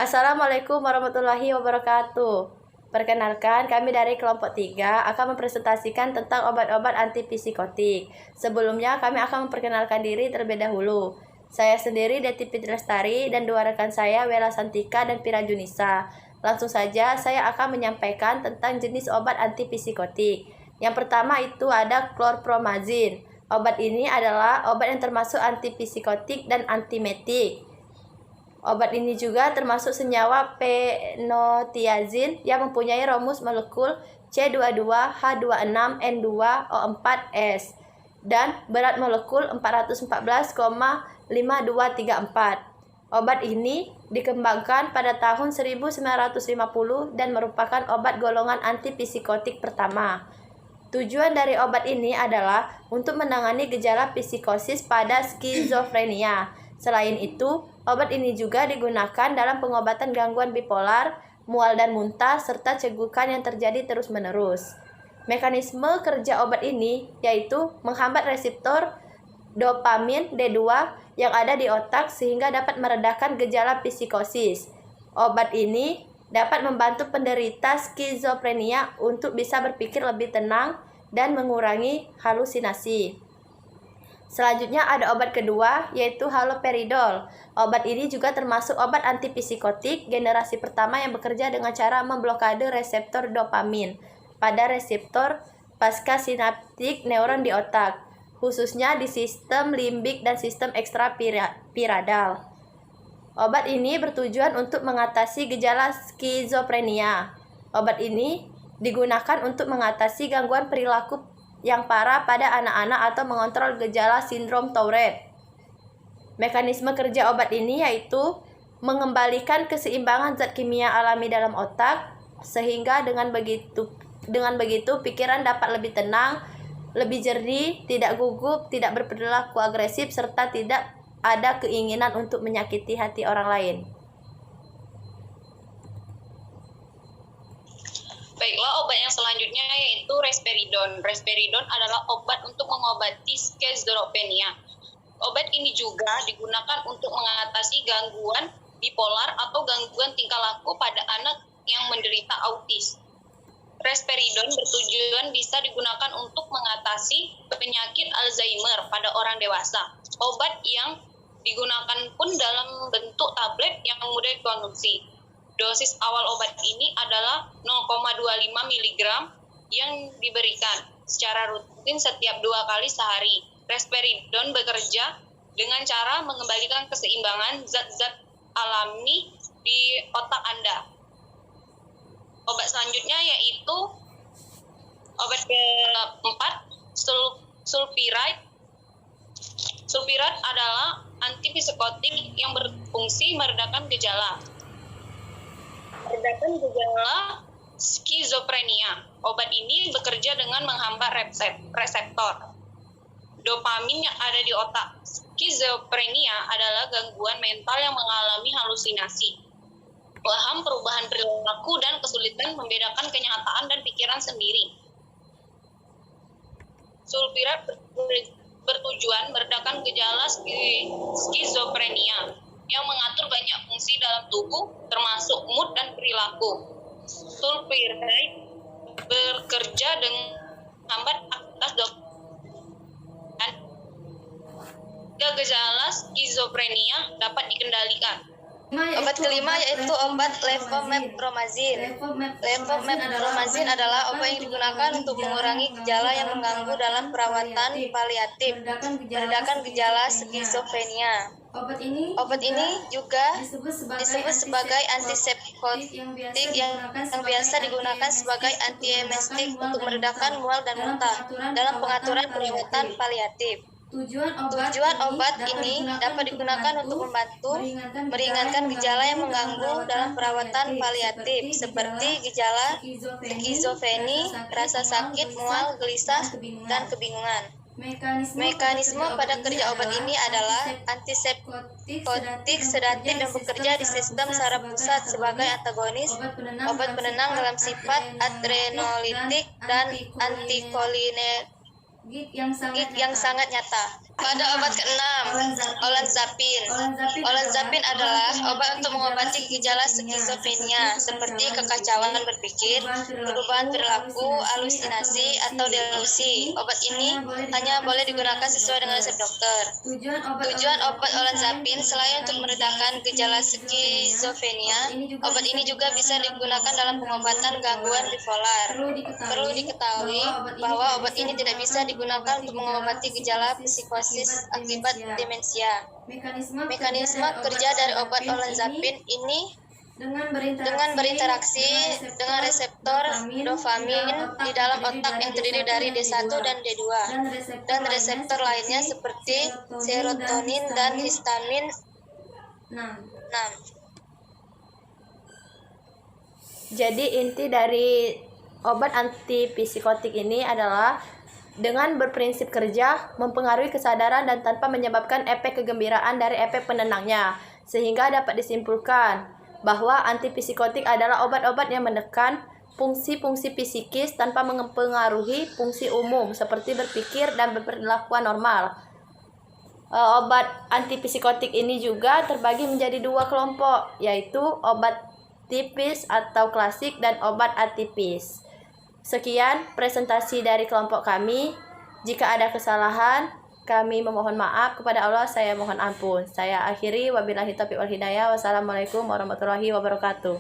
Assalamualaikum warahmatullahi wabarakatuh. Perkenalkan, kami dari kelompok 3 akan mempresentasikan tentang obat-obat antipsikotik. Sebelumnya, kami akan memperkenalkan diri terlebih dahulu. Saya sendiri Deti Fitri Lestari dan dua rekan saya Wela Santika dan Pira Junisa. Langsung saja, saya akan menyampaikan tentang jenis obat antipsikotik. Yang pertama itu ada klorpromazin. Obat ini adalah obat yang termasuk antipsikotik dan antimetik. Obat ini juga termasuk senyawa penotiazin yang mempunyai rumus molekul C22H26N2O4S dan berat molekul 414,5234. Obat ini dikembangkan pada tahun 1950 dan merupakan obat golongan antipsikotik pertama. Tujuan dari obat ini adalah untuk menangani gejala psikosis pada skizofrenia. Selain itu, obat ini juga digunakan dalam pengobatan gangguan bipolar, mual dan muntah, serta cegukan yang terjadi terus-menerus. Mekanisme kerja obat ini yaitu menghambat reseptor dopamin D2 yang ada di otak sehingga dapat meredakan gejala psikosis. Obat ini dapat membantu penderita skizofrenia untuk bisa berpikir lebih tenang dan mengurangi halusinasi. Selanjutnya ada obat kedua yaitu haloperidol. Obat ini juga termasuk obat antipsikotik generasi pertama yang bekerja dengan cara memblokade reseptor dopamin pada reseptor pasca-sinaptik neuron di otak, khususnya di sistem limbik dan sistem ekstrapiramidal. Obat ini bertujuan untuk mengatasi gejala skizofrenia. Obat ini digunakan untuk mengatasi gangguan perilaku yang parah pada anak-anak atau mengontrol gejala sindrom Tourette. Mekanisme kerja obat ini yaitu mengembalikan keseimbangan zat kimia alami dalam otak sehingga dengan begitu pikiran dapat lebih tenang, lebih jernih, tidak gugup, tidak berperilaku agresif serta tidak ada keinginan untuk menyakiti hati orang lain. Baiklah, obat yang selanjutnya yaitu risperidon. Risperidon adalah obat untuk mengobati skizofrenia. Obat ini juga digunakan untuk mengatasi gangguan bipolar atau gangguan tingkah laku pada anak yang menderita autis. Risperidon bertujuan bisa digunakan untuk mengatasi penyakit Alzheimer pada orang dewasa. Obat yang digunakan pun dalam bentuk tablet yang mudah dikonsumsi. Dosis awal obat ini adalah 0,25 mg yang diberikan secara rutin setiap 2 kali sehari. Risperidon bekerja dengan cara mengembalikan keseimbangan zat-zat alami di otak Anda. Obat selanjutnya yaitu obat keempat, sulpiride. Sulpiride adalah antipsikotik yang berfungsi meredakan gejala skizofrenia. Obat ini bekerja dengan menghambat reseptor dopamin yang ada di otak. Skizofrenia adalah gangguan mental yang mengalami halusinasi, paham perubahan perilaku, dan kesulitan membedakan kenyataan dan pikiran sendiri. Sulpiride bertujuan meredakan gejala skizofrenia yang mengatur banyak fungsi dalam tubuh, termasuk mood dan perilaku. Sulpiride bekerja dengan hambat atas dan gejala skizofrenia dapat dikendalikan. Obat kelima yaitu obat levomepramazin. Levomepramazin adalah obat yang digunakan untuk mengurangi gejala yang mengganggu dalam perawatan paliatif, meredakan gejala skizofrenia. Obat ini juga disebut sebagai antipsikotik yang biasa digunakan sebagai antiemetik untuk meredakan mual dan muntah dalam pengaturan perawatan paliatif. Tujuan obat ini dapat digunakan untuk membantu meringankan gejala yang mengganggu dalam perawatan paliatif seperti gejala skizofreni, rasa sakit, mual, gelisah, dan kebingungan. Mekanisme pada kerja obat ini adalah antipsikotik sedatif dan bekerja di sistem saraf pusat sebagai antagonis obat penenang dalam sifat adrenolitik dan antikolinergik Gig yang sangat nyata. Pada obat ke-6, olanzapin. Olanzapin adalah obat untuk mengobati gejala skizofrenia seperti kekacauan berpikir, perubahan perilaku, halusinasi, atau delusi. Obat ini hanya boleh digunakan sesuai dengan resep dokter. Tujuan obat olanzapin selain untuk meredakan gejala skizofrenia, obat ini juga bisa digunakan dalam pengobatan gangguan bipolar. Perlu diketahui bahwa obat ini tidak bisa digunakan untuk mengobati gejala psikosis akibat demensia. Mekanisme kerja dari obat olanzapin ini dengan berinteraksi dengan reseptor dopamin di dalam otak yang terdiri dari D1 dan D2 dan reseptor lainnya seperti serotonin dan histamin 6. Jadi inti dari obat antipsikotik ini adalah dengan berprinsip kerja, mempengaruhi kesadaran dan tanpa menyebabkan efek kegembiraan dari efek penenangnya. Sehingga dapat disimpulkan bahwa antipsikotik adalah obat-obat yang menekan fungsi-fungsi psikis tanpa mempengaruhi fungsi umum seperti berpikir dan berperilakuan normal. Obat antipsikotik ini juga terbagi menjadi 2 kelompok, yaitu obat tipis atau klasik dan obat atipis. Sekian presentasi dari kelompok kami. Jika ada kesalahan, kami memohon maaf kepada Allah, saya mohon ampun. Saya akhiri, wabillahi taufiq wal hidayah. Wassalamualaikum warahmatullahi wabarakatuh.